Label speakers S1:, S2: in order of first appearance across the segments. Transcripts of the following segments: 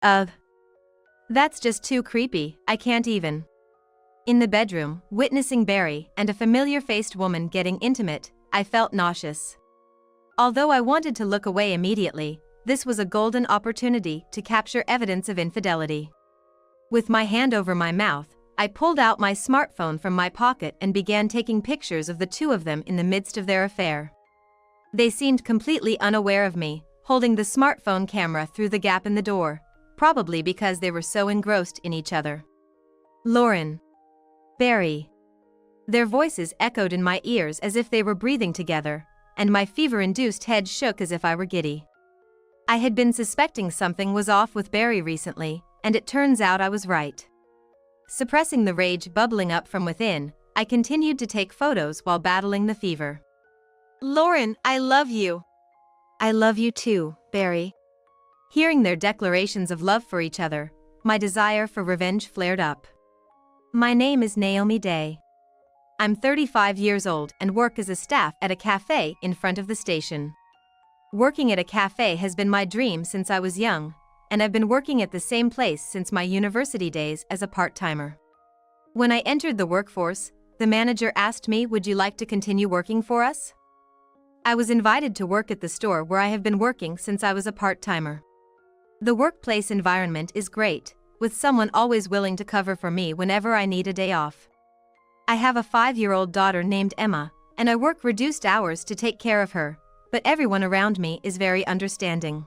S1: Ugh. That's just too creepy, I can't even. In the bedroom, witnessing Barry and a familiar-faced woman getting intimate, I felt nauseous. Although I wanted to look away immediately, this was a golden opportunity to capture evidence of infidelity. With my hand over my mouth, I pulled out my smartphone from my pocket and began taking pictures of the two of them in the midst of their affair. They seemed completely unaware of me, holding the smartphone camera through the gap in the door, probably because they were so engrossed in each other. Lauren. Barry. Their voices echoed in my ears as if they were breathing together, and my fever-induced head shook as if I were giddy. I had been suspecting something was off with Barry recently, and it turns out I was right. Suppressing the rage bubbling up from within, I continued to take photos while battling the fever. Lauren, I love you. I love you too, Barry. Hearing their declarations of love for each other, my desire for revenge flared up. My name is Naomi Day. I'm 35 years old and work as a staff at a cafe in front of the station. Working at a cafe has been my dream since I was young, and I've been working at the same place since my university days as a part-timer. When I entered the workforce, the manager asked me, "Would you like to continue working for us?" I was invited to work at the store where I have been working since I was a part-timer. The workplace environment is great, with someone always willing to cover for me whenever I need a day off. I have a 5-year-old daughter named Emma, and I work reduced hours to take care of her, but everyone around me is very understanding.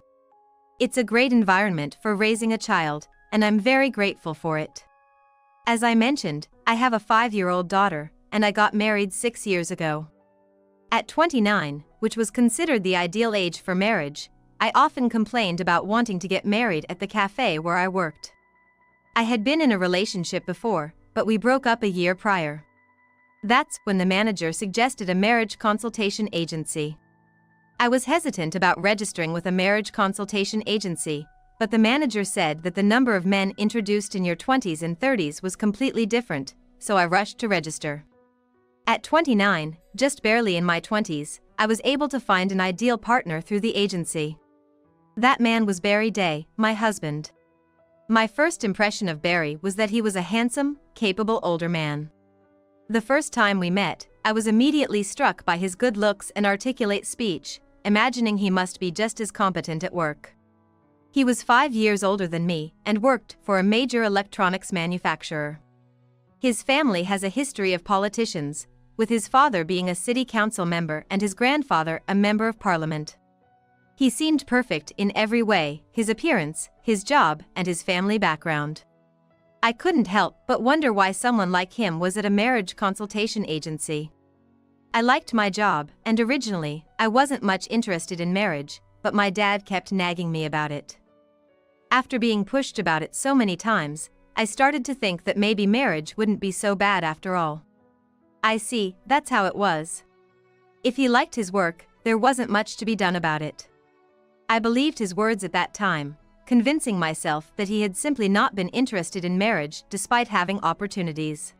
S1: It's a great environment for raising a child, and I'm very grateful for it. As I mentioned, I have a 5-year-old daughter, and I got married 6 years ago. At 29, which was considered the ideal age for marriage, I often complained about wanting to get married at the cafe where I worked. I had been in a relationship before, but we broke up a year prior. That's when the manager suggested a marriage consultation agency. I was hesitant about registering with a marriage consultation agency, but the manager said that the number of men introduced in your 20s and 30s was completely different, so I rushed to register. At 29, just barely in my 20s, I was able to find an ideal partner through the agency. That man was Barry Day, my husband. My first impression of Barry was that he was a handsome, capable older man. The first time we met, I was immediately struck by his good looks and articulate speech, imagining he must be just as competent at work. He was 5 years older than me and worked for a major electronics manufacturer. His family has a history of politicians, with his father being a city council member and his grandfather a member of parliament. He seemed perfect in every way: his appearance, his job, and his family background. I couldn't help but wonder why someone like him was at a marriage consultation agency. I liked my job, and originally, I wasn't much interested in marriage, but my dad kept nagging me about it. After being pushed about it so many times, I started to think that maybe marriage wouldn't be so bad after all. I see, that's how it was. If he liked his work, there wasn't much to be done about it. I believed his words at that time, convincing myself that he had simply not been interested in marriage despite having opportunities.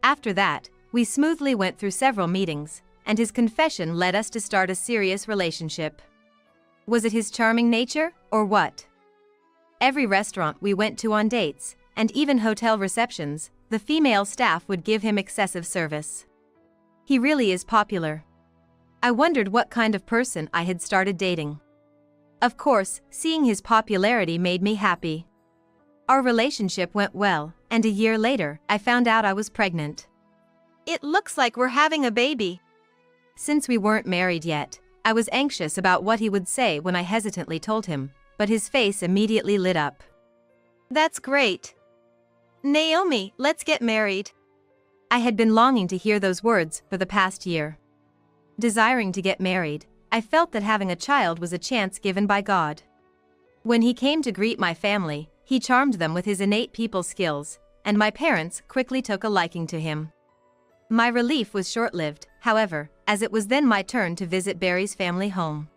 S1: After that, we smoothly went through several meetings, and his confession led us to start a serious relationship. Was it his charming nature, or what? Every restaurant we went to on dates, and even hotel receptions, the female staff would give him excessive service. He really is popular. I wondered what kind of person I had started dating. Of course, seeing his popularity made me happy. Our relationship went well, and a year later, I found out I was pregnant. It looks like we're having a baby. Since we weren't married yet, I was anxious about what he would say when I hesitantly told him, but his face immediately lit up. That's great. Naomi, let's get married. I had been longing to hear those words for the past year. Desiring to get married, I felt that having a child was a chance given by God. When he came to greet my family, he charmed them with his innate people skills, and my parents quickly took a liking to him. My relief was short-lived, however, as it was then my turn to visit Barry's family home.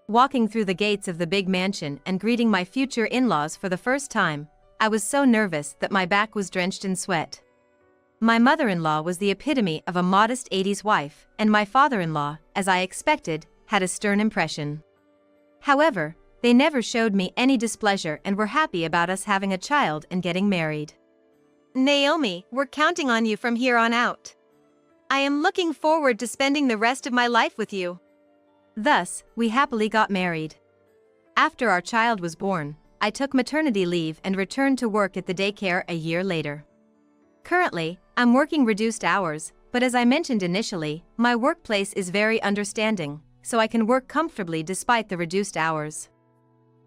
S1: Walking through the gates of the big mansion and greeting my future in-laws for the first time, I was so nervous that my back was drenched in sweat. My mother-in-law was the epitome of a modest 80s wife, and my father-in-law, as I expected, had a stern impression. However, They never showed me any displeasure and were happy about us having a child and getting married. Naomi, we're counting on you from here on out. I am looking forward to spending the rest of my life with you. Thus, we happily got married. After our child was born, I took maternity leave and returned to work at the daycare a year later. Currently, I'm working reduced hours, but as I mentioned initially, my workplace is very understanding, so I can work comfortably despite the reduced hours.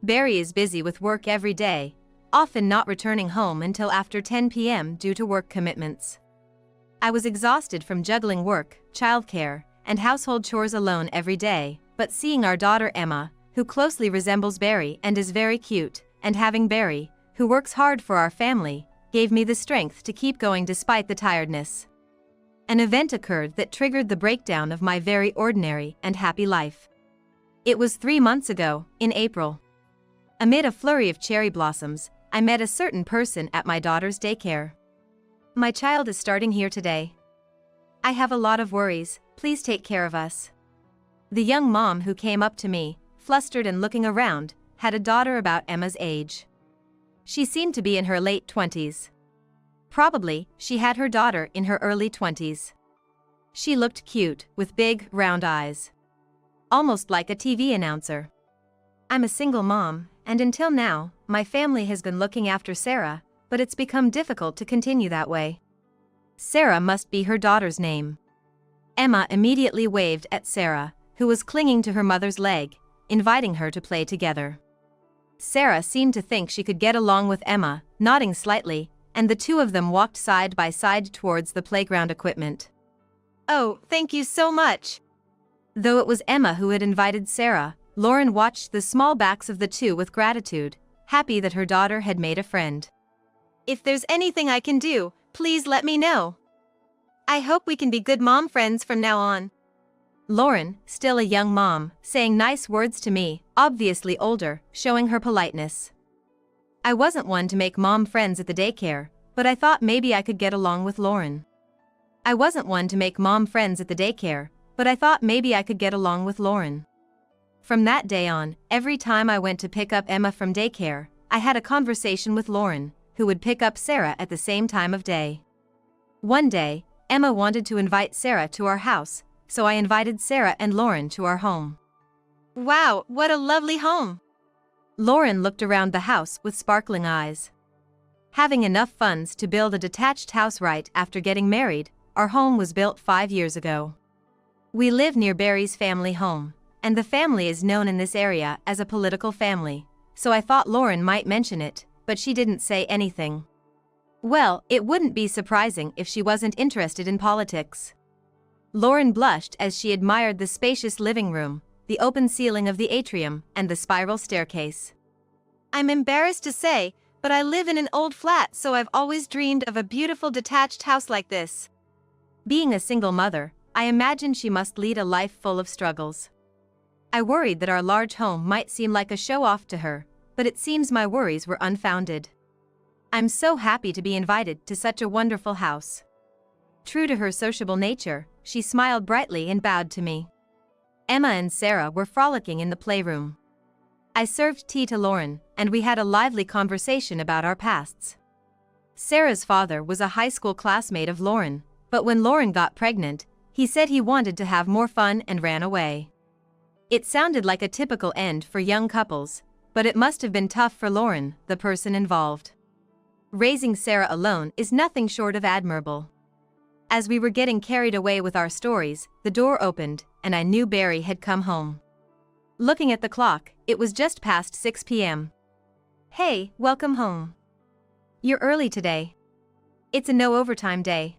S1: Barry is busy with work every day, often not returning home until after 10 p.m. due to work commitments. I was exhausted from juggling work, childcare, and household chores alone every day, but seeing our daughter Emma, who closely resembles Barry and is very cute, and having Barry, who works hard for our family, gave me the strength to keep going despite the tiredness. An event occurred that triggered the breakdown of my very ordinary and happy life. It was 3 months ago, in April. Amid a flurry of cherry blossoms, I met a certain person at my daughter's daycare. My child is starting here today. I have a lot of worries, please take care of us. The young mom who came up to me, flustered and looking around, had a daughter about Emma's age. She seemed to be in her late 20s. Probably, she had her daughter in her early 20s. She looked cute, with big, round eyes. Almost like a TV announcer. I'm a single mom, and until now, my family has been looking after Sarah, but it's become difficult to continue that way. Sarah must be her daughter's name. Emma immediately waved at Sarah, who was clinging to her mother's leg, inviting her to play together. Sarah seemed to think she could get along with Emma, nodding slightly, and the two of them walked side by side towards the playground equipment. Oh, thank you so much! Though it was Emma who had invited Sarah, Lauren watched the small backs of the two with gratitude, happy that her daughter had made a friend. If there's anything I can do, please let me know. I hope we can be good mom friends from now on. Lauren, still a young mom, saying nice words to me, obviously older, showing her politeness. I wasn't one to make mom friends at the daycare, but I thought maybe I could get along with Lauren. From that day on, every time I went to pick up Emma from daycare, I had a conversation with Lauren, who would pick up Sarah at the same time of day. One day, Emma wanted to invite Sarah to our house, so I invited Sarah and Lauren to our home. Wow, what a lovely home! Lauren looked around the house with sparkling eyes. Having enough funds to build a detached house right after getting married, our home was built 5 years ago. We live near Barry's family home, and the family is known in this area as a political family, so I thought Lauren might mention it, but she didn't say anything. Well, it wouldn't be surprising if she wasn't interested in politics. Lauren blushed as she admired the spacious living room, the open ceiling of the atrium, and the spiral staircase. I'm embarrassed to say, but I live in an old flat, so I've always dreamed of a beautiful detached house like this. Being a single mother, I imagine she must lead a life full of struggles. I worried that our large home might seem like a show-off to her, but it seems my worries were unfounded. I'm so happy to be invited to such a wonderful house. True to her sociable nature, she smiled brightly and bowed to me. Emma and Sarah were frolicking in the playroom. I served tea to Lauren, and we had a lively conversation about our pasts. Sarah's father was a high school classmate of Lauren, but when Lauren got pregnant, he said he wanted to have more fun and ran away. It sounded like a typical end for young couples, but it must have been tough for Lauren, the person involved. Raising Sarah alone is nothing short of admirable. As we were getting carried away with our stories, the door opened, and I knew Barry had come home. Looking at the clock, it was just past 6 p.m. Hey, welcome home. You're early today. It's a no overtime day.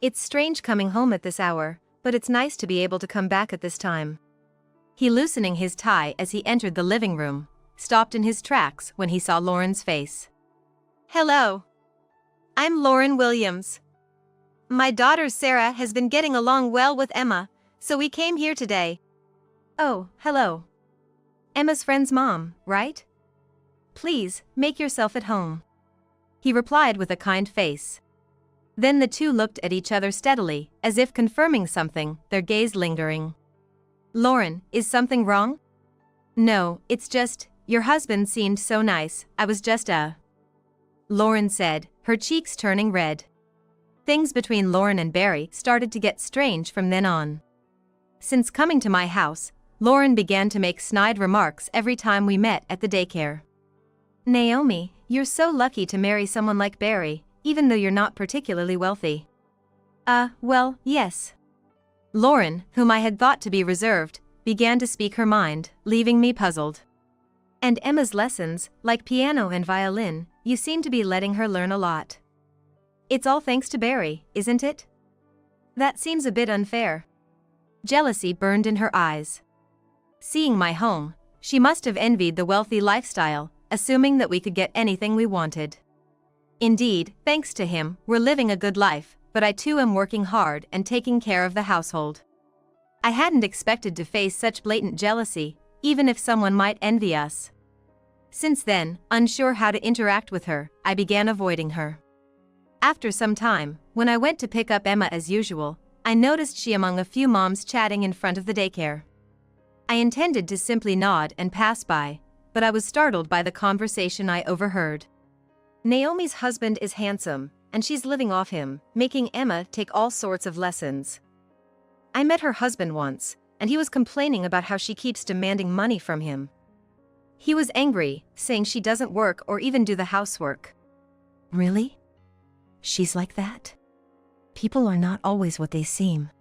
S1: It's strange coming home at this hour, but it's nice to be able to come back at this time. He, loosening his tie as he entered the living room, stopped in his tracks when he saw Lauren's face. Hello. I'm Lauren Williams. My daughter Sarah has been getting along well with Emma, so we came here today. Oh, hello. Emma's friend's mom, right? Please, make yourself at home. He replied with a kind face. Then the two looked at each other steadily, as if confirming something, their gaze lingering. Lauren, is something wrong? No, it's just, your husband seemed so nice, I was just Lauren said, her cheeks turning red. Things between Lauren and Barry started to get strange from then on. Since coming to my house, Lauren began to make snide remarks every time we met at the daycare. Naomi, you're so lucky to marry someone like Barry, even though you're not particularly wealthy. Well, yes. Lauren, whom I had thought to be reserved, began to speak her mind, leaving me puzzled. And Emma's lessons, like piano and violin, you seem to be letting her learn a lot. It's all thanks to Barry, isn't it? That seems a bit unfair. Jealousy burned in her eyes. Seeing my home, she must have envied the wealthy lifestyle, assuming that we could get anything we wanted. Indeed, thanks to him, we're living a good life, but I too am working hard and taking care of the household. I hadn't expected to face such blatant jealousy, even if someone might envy us. Since then, unsure how to interact with her, I began avoiding her. After some time, when I went to pick up Emma as usual, I noticed she among a few moms chatting in front of the daycare. I intended to simply nod and pass by, but I was startled by the conversation I overheard. Naomi's husband is handsome, and she's living off him, making Emma take all sorts of lessons. I met her husband once, and he was complaining about how she keeps demanding money from him. He was angry, saying she doesn't work or even do the housework. Really? She's like that? People are not always what they seem.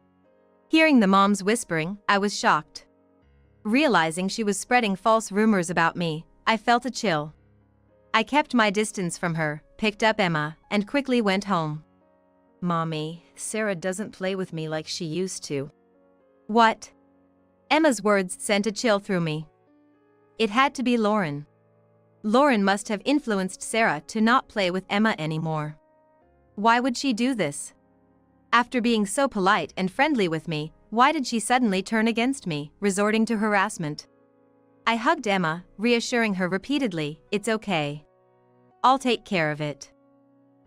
S1: Hearing the moms whispering, I was shocked. Realizing she was spreading false rumors about me, I felt a chill. I kept my distance from her, picked up Emma, and quickly went home. Mommy, Sarah doesn't play with me like she used to. What? Emma's words sent a chill through me. It had to be Lauren. Lauren must have influenced Sarah to not play with Emma anymore. Why would she do this? After being so polite and friendly with me, why did she suddenly turn against me, resorting to harassment? I hugged Emma, reassuring her repeatedly, it's okay. I'll take care of it.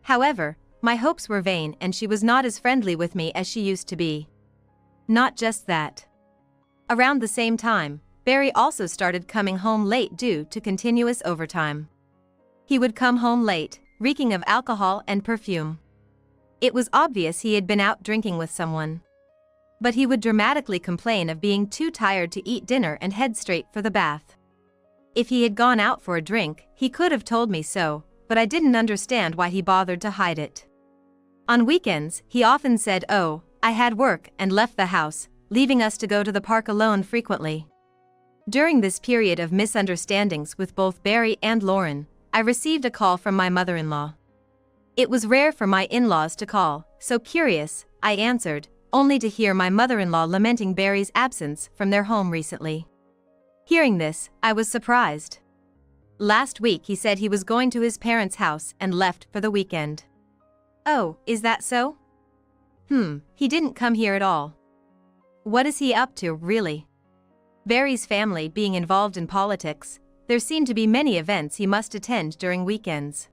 S1: However, my hopes were vain and she was not as friendly with me as she used to be. Not just that. Around the same time, Barry also started coming home late due to continuous overtime. He would come home late, reeking of alcohol and perfume. It was obvious he had been out drinking with someone. But he would dramatically complain of being too tired to eat dinner and head straight for the bath. If he had gone out for a drink, he could have told me so, but I didn't understand why he bothered to hide it. On weekends, he often said, "Oh, I had work," and left the house, leaving us to go to the park alone frequently. During this period of misunderstandings with both Barry and Lauren, I received a call from my mother-in-law. It was rare for my in-laws to call, so curious, I answered, only to hear my mother-in-law lamenting Barry's absence from their home recently. Hearing this, I was surprised. Last week he said he was going to his parents' house and left for the weekend. Oh, is that so? He didn't come here at all. What is he up to, really? Barry's family being involved in politics, there seemed to be many events he must attend during weekends.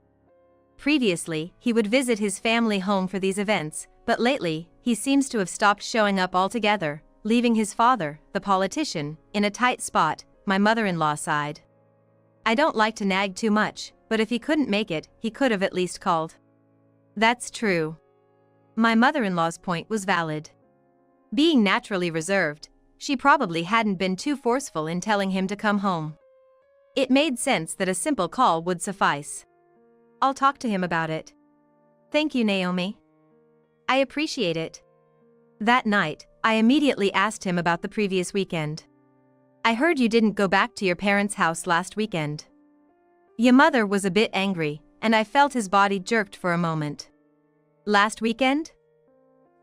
S1: Previously, he would visit his family home for these events, but lately, he seems to have stopped showing up altogether, leaving his father, the politician, in a tight spot, my mother-in-law sighed. I don't like to nag too much, but if he couldn't make it, he could have at least called. That's true. My mother-in-law's point was valid. Being naturally reserved, she probably hadn't been too forceful in telling him to come home. It made sense that a simple call would suffice. I'll talk to him about it. Thank you, Naomi. I appreciate it. That night, I immediately asked him about the previous weekend. I heard you didn't go back to your parents' house last weekend. Your mother was a bit angry, and I felt his body jerked for a moment. Last weekend?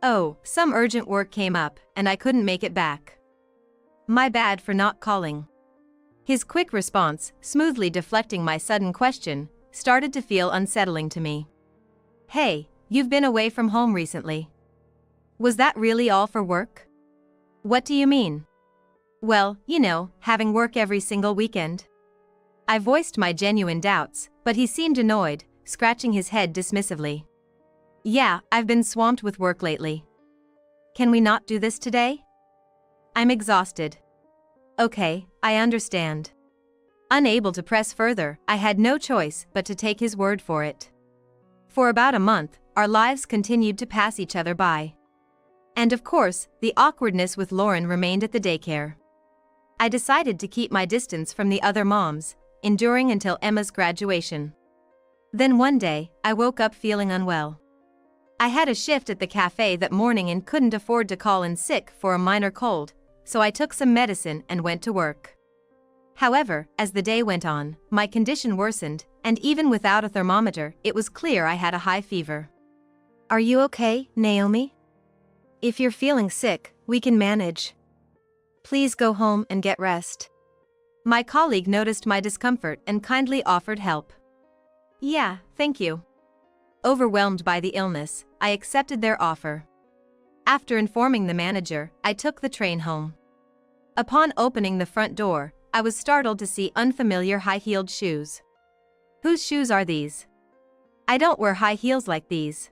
S1: Oh, some urgent work came up, and I couldn't make it back. My bad for not calling. His quick response, smoothly deflecting my sudden question, started to feel unsettling to me. Hey, you've been away from home recently. Was that really all for work? What do you mean? Well, having work every single weekend. I voiced my genuine doubts, but he seemed annoyed, scratching his head dismissively. Yeah, I've been swamped with work lately. Can we not do this today? I'm exhausted. Okay, I understand. Unable to press further, I had no choice but to take his word for it. For about a month, our lives continued to pass each other by. And of course, the awkwardness with Lauren remained at the daycare. I decided to keep my distance from the other moms, enduring until Emma's graduation. Then one day, I woke up feeling unwell. I had a shift at the cafe that morning and couldn't afford to call in sick for a minor cold, so I took some medicine and went to work. However, as the day went on, my condition worsened, and even without a thermometer, it was clear I had a high fever. "Are you okay, Naomi? If you're feeling sick, we can manage. Please go home and get rest." My colleague noticed my discomfort and kindly offered help. "Yeah, thank you." Overwhelmed by the illness, I accepted their offer. After informing the manager, I took the train home. Upon opening the front door, I was startled to see unfamiliar high-heeled shoes. Whose shoes are these? I don't wear high heels like these.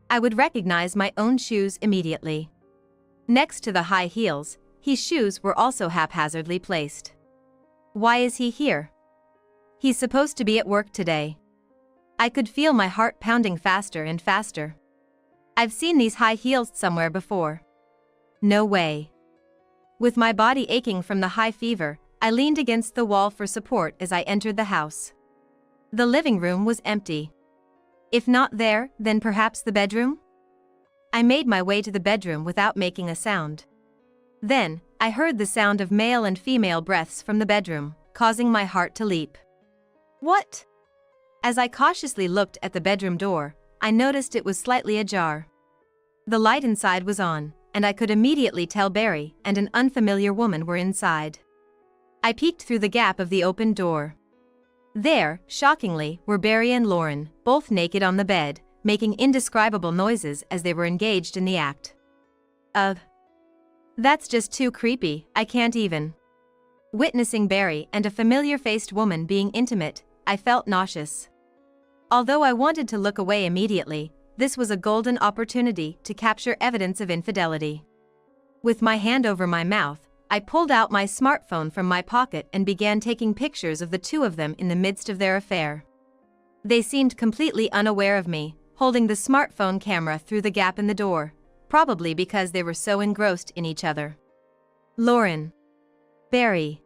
S1: I would recognize my own shoes immediately. Next to the high heels, his shoes were also haphazardly placed. Why is he here? He's supposed to be at work today. I could feel my heart pounding faster and faster. I've seen these high heels somewhere before. No way. With my body aching from the high fever, I leaned against the wall for support as I entered the house. The living room was empty. If not there, then perhaps the bedroom? I made my way to the bedroom without making a sound. Then, I heard the sound of male and female breaths from the bedroom, causing my heart to leap. What? As I cautiously looked at the bedroom door, I noticed it was slightly ajar. The light inside was on, and I could immediately tell Barry and an unfamiliar woman were inside. I peeked through the gap of the open door. There, shockingly, were Barry and Lauren, both naked on the bed, making indescribable noises as they were engaged in the act. That's just too creepy, I can't even. Witnessing Barry and a familiar-faced woman being intimate, I felt nauseous. Although I wanted to look away immediately, this was a golden opportunity to capture evidence of infidelity. With my hand over my mouth, I pulled out my smartphone from my pocket and began taking pictures of the two of them in the midst of their affair. They seemed completely unaware of me, holding the smartphone camera through the gap in the door, probably because they were so engrossed in each other. Lauren. Barry.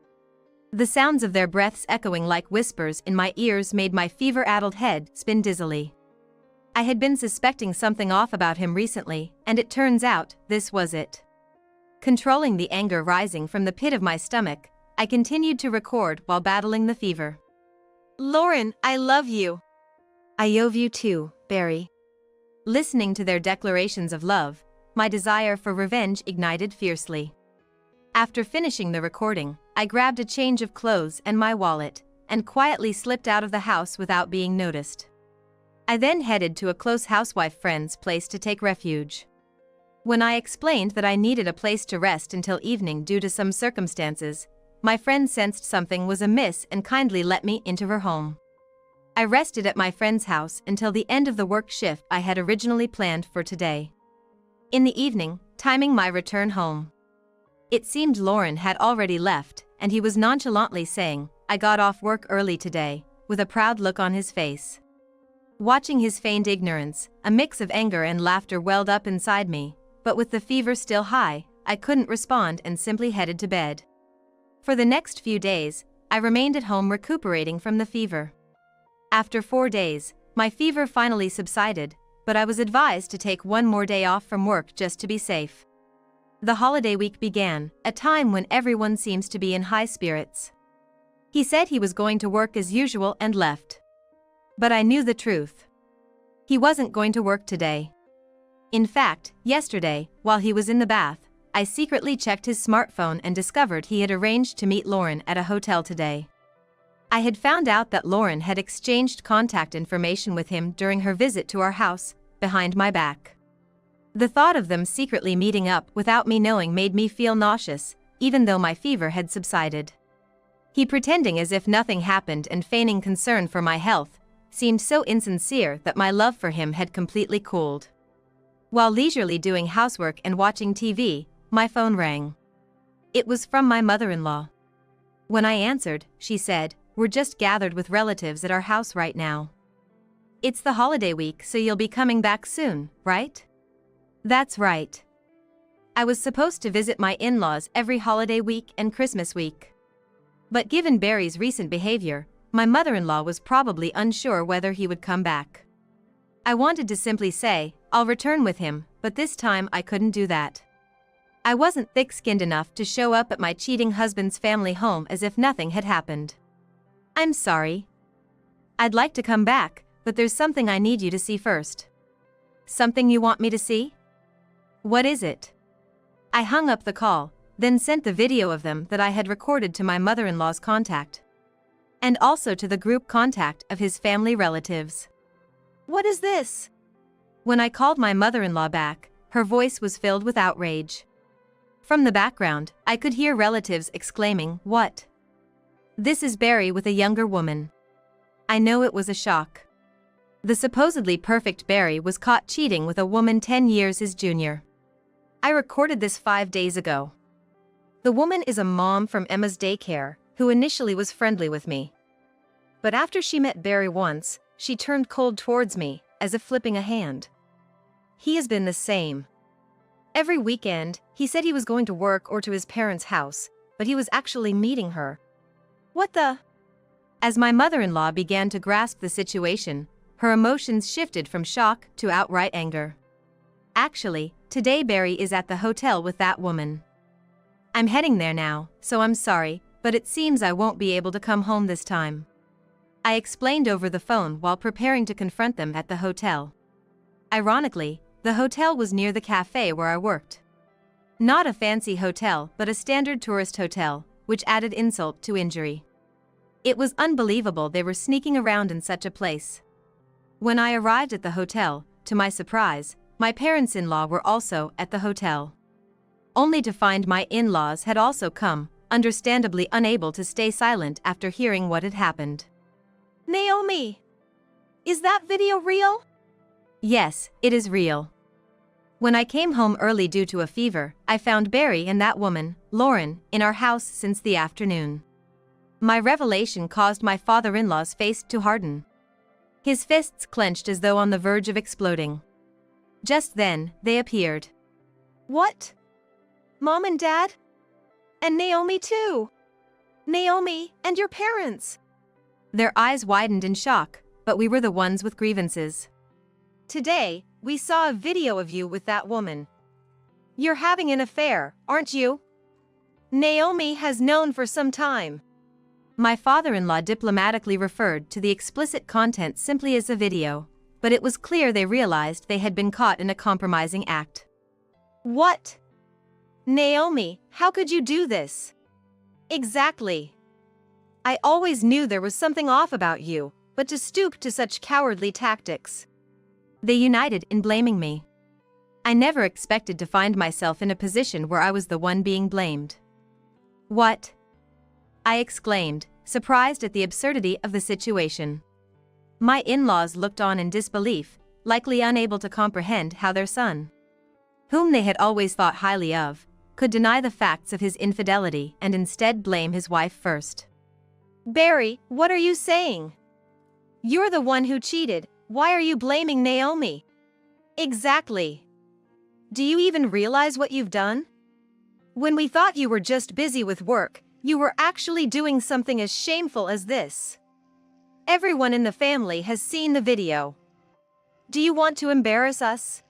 S1: The sounds of their breaths echoing like whispers in my ears made my fever-addled head spin dizzily. I had been suspecting something off about him recently, and it turns out, this was it. Controlling the anger rising from the pit of my stomach, I continued to record while battling the fever. Lauren, I love you. I love you too, Barry. Listening to their declarations of love, my desire for revenge ignited fiercely. After finishing the recording, I grabbed a change of clothes and my wallet, and quietly slipped out of the house without being noticed. I then headed to a close housewife friend's place to take refuge. When I explained that I needed a place to rest until evening due to some circumstances, my friend sensed something was amiss and kindly let me into her home. I rested at my friend's house until the end of the work shift I had originally planned for today. In the evening, timing my return home. It seemed Lauren had already left, and he was nonchalantly saying, "I got off work early today," with a proud look on his face. Watching his feigned ignorance, a mix of anger and laughter welled up inside me, but with the fever still high, I couldn't respond and simply headed to bed. For the next few days, I remained at home recuperating from the fever. After 4 days, my fever finally subsided, but I was advised to take one more day off from work just to be safe. The holiday week began, a time when everyone seems to be in high spirits. He said he was going to work as usual and left. But I knew the truth. He wasn't going to work today. In fact, yesterday, while he was in the bath, I secretly checked his smartphone and discovered he had arranged to meet Lauren at a hotel today. I had found out that Lauren had exchanged contact information with him during her visit to our house, behind my back. The thought of them secretly meeting up without me knowing made me feel nauseous, even though my fever had subsided. He pretending as if nothing happened and feigning concern for my health, seemed so insincere that my love for him had completely cooled. While leisurely doing housework and watching TV, my phone rang. It was from my mother-in-law. When I answered, she said, "We're just gathered with relatives at our house right now. It's the holiday week, so you'll be coming back soon, right?" That's right. I was supposed to visit my in-laws every holiday week and Christmas week. But given Barry's recent behavior, my mother-in-law was probably unsure whether he would come back. I wanted to simply say, "I'll return with him," but this time I couldn't do that. I wasn't thick-skinned enough to show up at my cheating husband's family home as if nothing had happened. "I'm sorry. I'd like to come back, but there's something I need you to see first." "Something you want me to see? What is it?" I hung up the call, then sent the video of them that I had recorded to my mother-in-law's contact. And also to the group contact of his family relatives. "What is this?" When I called my mother-in-law back, her voice was filled with outrage. From the background, I could hear relatives exclaiming, "What? This is Barry with a younger woman." I know it was a shock. The supposedly perfect Barry was caught cheating with a woman 10 years his junior. I recorded this 5 days ago. The woman is a mom from Emma's daycare, who initially was friendly with me. But after she met Barry once, she turned cold towards me, as if flipping a hand. He has been the same. Every weekend, he said he was going to work or to his parents' house, but he was actually meeting her. What the? As my mother-in-law began to grasp the situation, her emotions shifted from shock to outright anger. "Actually, today Barry is at the hotel with that woman. I'm heading there now, so I'm sorry, but it seems I won't be able to come home this time." I explained over the phone while preparing to confront them at the hotel. Ironically, the hotel was near the cafe where I worked. Not a fancy hotel, but a standard tourist hotel, which added insult to injury. It was unbelievable they were sneaking around in such a place. When I arrived at the hotel, to my surprise, my parents-in-law were also at the hotel. Only to find my in-laws had also come, understandably unable to stay silent after hearing what had happened. "Naomi! Is that video real?" "Yes, it is real. When I came home early due to a fever, I found Barry and that woman, Lauren, in our house since the afternoon." My revelation caused my father-in-law's face to harden. His fists clenched as though on the verge of exploding. Just then, they appeared. "What? Mom and Dad? And Naomi too? Naomi and your parents?" Their eyes widened in shock, but we were the ones with grievances. "Today, we saw a video of you with that woman. You're having an affair, aren't you? Naomi has known for some time." My father-in-law diplomatically referred to the explicit content simply as a video, but it was clear they realized they had been caught in a compromising act. "What? Naomi, how could you do this?" "Exactly. I always knew there was something off about you, but to stoop to such cowardly tactics." They united in blaming me. I never expected to find myself in a position where I was the one being blamed. "What?" I exclaimed, surprised at the absurdity of the situation. My in-laws looked on in disbelief, likely unable to comprehend how their son, whom they had always thought highly of, could deny the facts of his infidelity and instead blame his wife first. "Barry, what are you saying? You're the one who cheated. Why are you blaming Naomi?" "Exactly. Do you even realize what you've done? When we thought you were just busy with work, you were actually doing something as shameful as this. Everyone in the family has seen the video. Do you want to embarrass us?"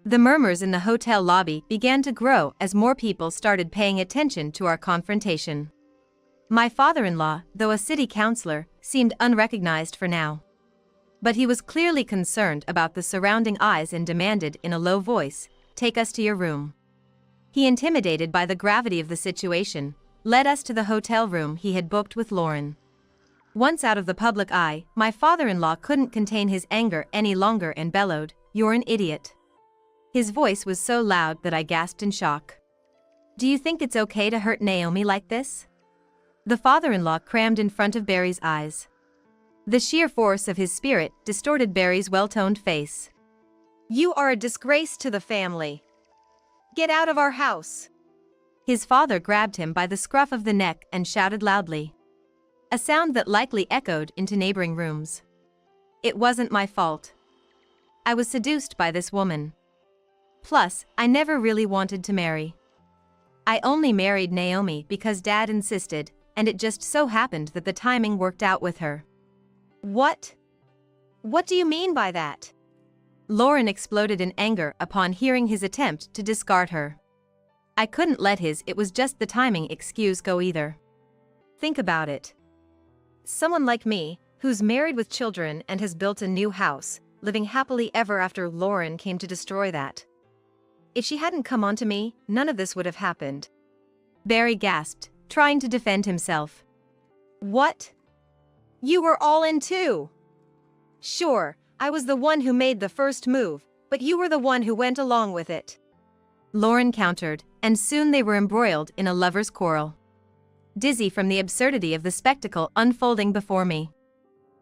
S1: The murmurs in the hotel lobby began to grow as more people started paying attention to our confrontation. My father-in-law, though a city councillor, seemed unrecognized for now. But he was clearly concerned about the surrounding eyes and demanded in a low voice, "Take us to your room." He, intimidated by the gravity of the situation, led us to the hotel room he had booked with Lauren. Once out of the public eye, my father-in-law couldn't contain his anger any longer and bellowed, "You're an idiot." His voice was so loud that I gasped in shock. "Do you think it's okay to hurt Naomi like this?" The father-in-law crammed in front of Barry's eyes. The sheer force of his spirit distorted Barry's well-toned face. "You are a disgrace to the family. Get out of our house." His father grabbed him by the scruff of the neck and shouted loudly. A sound that likely echoed into neighboring rooms. It wasn't my fault. I was seduced by this woman. Plus, I never really wanted to marry. I only married Naomi because Dad insisted, and it just so happened that the timing worked out with her. What? What do you mean by that? Lauren exploded in anger upon hearing his attempt to discard her. I couldn't let his "it was just the timing" excuse go either. Think about it. Someone like me, who's married with children and has built a new house, living happily ever after, Lauren came to destroy that. If she hadn't come onto me, none of this would have happened. Barry gasped, trying to defend himself. What? You were all in too? Sure, I was the one who made the first move, but you were the one who went along with it. Lauren countered, and soon they were embroiled in a lover's quarrel. Dizzy from the absurdity of the spectacle unfolding before me,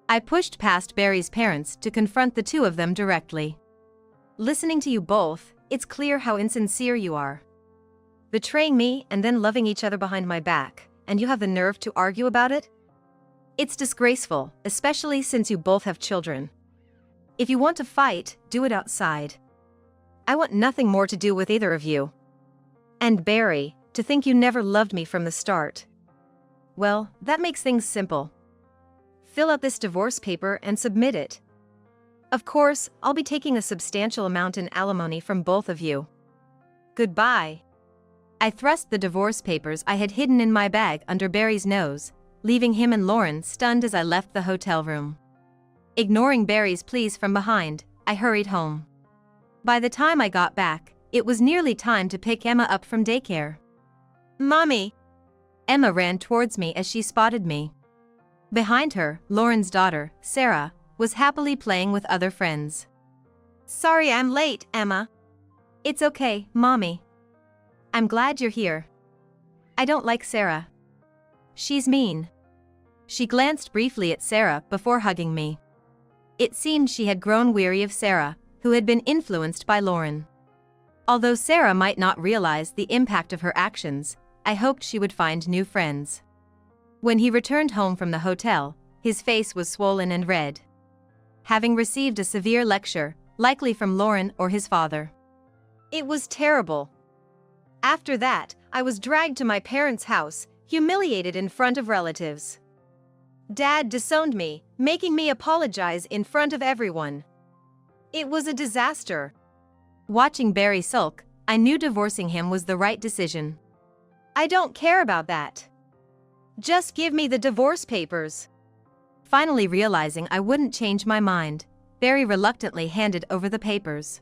S1: I pushed past Barry's parents to confront the two of them directly. Listening to you both, it's clear how insincere you are. Betraying me and then loving each other behind my back, and you have the nerve to argue about it? It's disgraceful, especially since you both have children. If you want to fight, do it outside. I want nothing more to do with either of you. And Barry, to think you never loved me from the start. Well, that makes things simple. Fill out this divorce paper and submit it. Of course, I'll be taking a substantial amount in alimony from both of you. Goodbye. I thrust the divorce papers I had hidden in my bag under Barry's nose, leaving him and Lauren stunned as I left the hotel room. Ignoring Barry's pleas from behind, I hurried home. By the time I got back, it was nearly time to pick Emma up from daycare. Mommy! Emma ran towards me as she spotted me. Behind her, Lauren's daughter, Sarah, was happily playing with other friends. Sorry I'm late, Emma. It's okay, Mommy. I'm glad you're here. I don't like Sarah. She's mean. She glanced briefly at Sarah before hugging me. It seemed she had grown weary of Sarah, who had been influenced by Lauren. Although Sarah might not realize the impact of her actions, I hoped she would find new friends. When he returned home from the hotel, his face was swollen and red. Having received a severe lecture, likely from Lauren or his father. It was terrible. After that, I was dragged to my parents' house, humiliated in front of relatives. Dad disowned me, making me apologize in front of everyone. It was a disaster. Watching Barry sulk, I knew divorcing him was the right decision. I don't care about that. Just give me the divorce papers. Finally realizing I wouldn't change my mind, Barry reluctantly handed over the papers.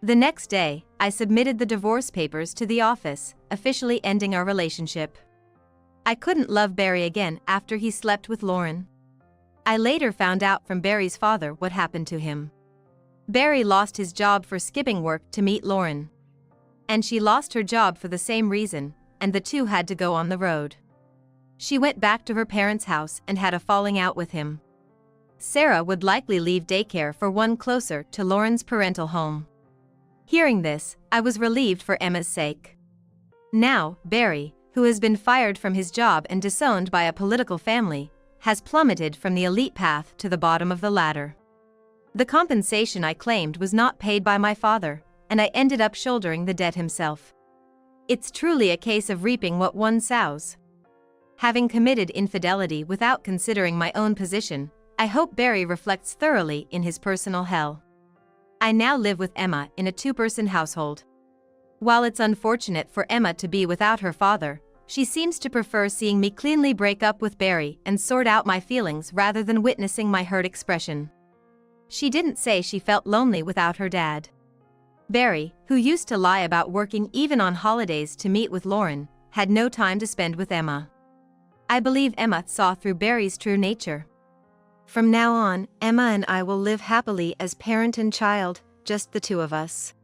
S1: The next day, I submitted the divorce papers to the office, officially ending our relationship. I couldn't love Barry again after he slept with Lauren. I later found out from Barry's father what happened to him. Barry lost his job for skipping work to meet Lauren. And she lost her job for the same reason, and the two had to go on the road. She went back to her parents' house and had a falling out with him. Sarah would likely leave daycare for one closer to Lauren's parental home. Hearing this, I was relieved for Emma's sake. Now, Barry, who has been fired from his job and disowned by a political family, has plummeted from the elite path to the bottom of the ladder. The compensation I claimed was not paid by my father, and I ended up shouldering the debt himself. It's truly a case of reaping what one sows. Having committed infidelity without considering my own position, I hope Barry reflects thoroughly in his personal hell. I now live with Emma in a two-person household. While it's unfortunate for Emma to be without her father, she seems to prefer seeing me cleanly break up with Barry and sort out my feelings rather than witnessing my hurt expression. She didn't say she felt lonely without her dad. Barry, who used to lie about working even on holidays to meet with Lauren, had no time to spend with Emma. I believe Emma saw through Barry's true nature. From now on, Emma and I will live happily as parent and child, just the two of us.